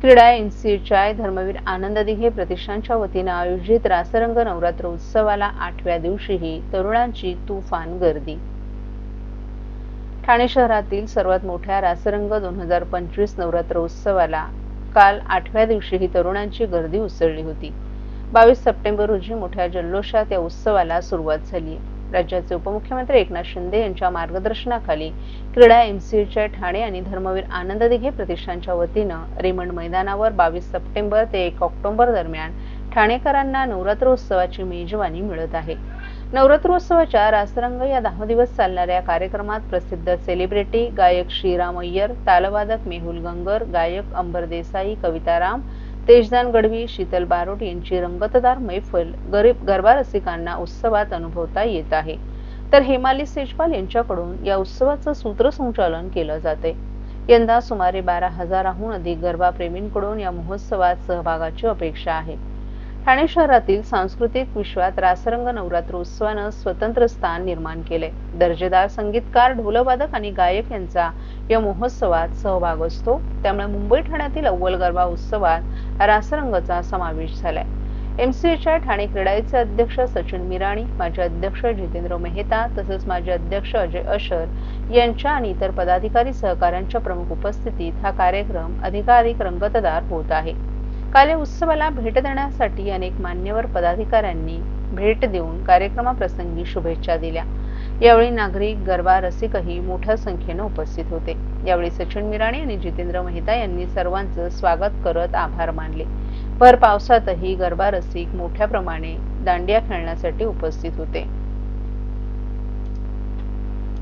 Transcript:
क्रीडा इन्स्टिट्यूटच्या धर्मवीर आनंद दिघे प्रतिष्ठानच्या वतीने आयोजित रासरंग नवरात्र उत्सवाला 8व्या दिवशीही तरुणांची तुफान गर्दी। ठाणे शहरातील सर्वात मोठ्या रासरंग 2025 नवरात्र उत्सवाला काल 8व्या दिवशीही तरुणांची गर्दी उसळली होती। 22 सप्टेंबर रोजी मोठ्या जल्लोषात या उत्सवाला सुरुवात झाली। राज्याचे उपमुख्यमंत्री एकनाथ शिंदे यांच्या मार्गदर्शनाखाली क्रीडा इन्स्टिट्यूटच्या ठाणे आणि धर्मवीर आनंद दिघे प्रतिष्ठानच्या वतीने रेमंड मैदानावर 22 सप्टेंबर ते 1 ऑक्टोबर दरम्यान ठाणेकरांना नवरात्रोत्सवाची मेजवानी मिळत आहे। नवरात्रोत्सवाच्या रासरंग या 10 दिवस चालणाऱ्या कार्यक्रमात प्रसिद्ध सेलिब्रिटी गायक श्रीराम अय्यर, तालवादक मेहुल गंगर, गायक अंबर देसाई, कविता राम, तेजदान गढवी, शीतल बारोट यांची रंगतदार मैफल गरीब गरबा रसिकांना उत्सवात अनुभवता येत आहे। तर हेमाली सेजपाल यांच्याकडून या उत्सवाचं सूत्रसंचालन केलं जाते। यंदा सुमारे 12,000हून अधिक गरबा प्रेमींकडून या महोत्सवात सहभागाची अपेक्षा आहे। ठाणे शहरातील सांस्कृतिक विश्वात रासरंग नवरात्रोत्सवानं स्वतंत्र स्थान निर्माण केले। दर्जेदार संगीतकार, ढोलवादक आणि गायक यांचा या महोत्सवात सहभाग असतो। त्यामुळे मुंबई ठाण्यातील अव्वल गरबा उत्सवात रासरंगचा समावेश झालाय। एमसीएच्या ठाणे क्रीडाचे अध्यक्ष सचिन मिराणी, माजी अध्यक्ष जितेंद्र मेहता तसंच माजी अध्यक्ष अजय अशर यांच्या आणि इतर पदाधिकारी सहकाऱ्यांच्या प्रमुख उपस्थितीत हा कार्यक्रम अधिकाधिक रंगतदार होत आहे। काल या उत्सवाला भेट देण्यासाठी अनेक मान्यवर पदाधिकाऱ्यांनी भेट देऊन कार्यक्रमाप्रसंगी शुभेच्छा दिल्या। यावेळी नागरिक, गरबा रसिकही मोठ्या संख्येने उपस्थित होते। यावेळी सचिन मिराणी आणि जितेंद्र मेहता यांनी सर्वांचं स्वागत करत आभार मानले। भर पावसातही गरबा रसिक मोठ्या प्रमाणे दांडिया खेळण्यासाठी उपस्थित होते।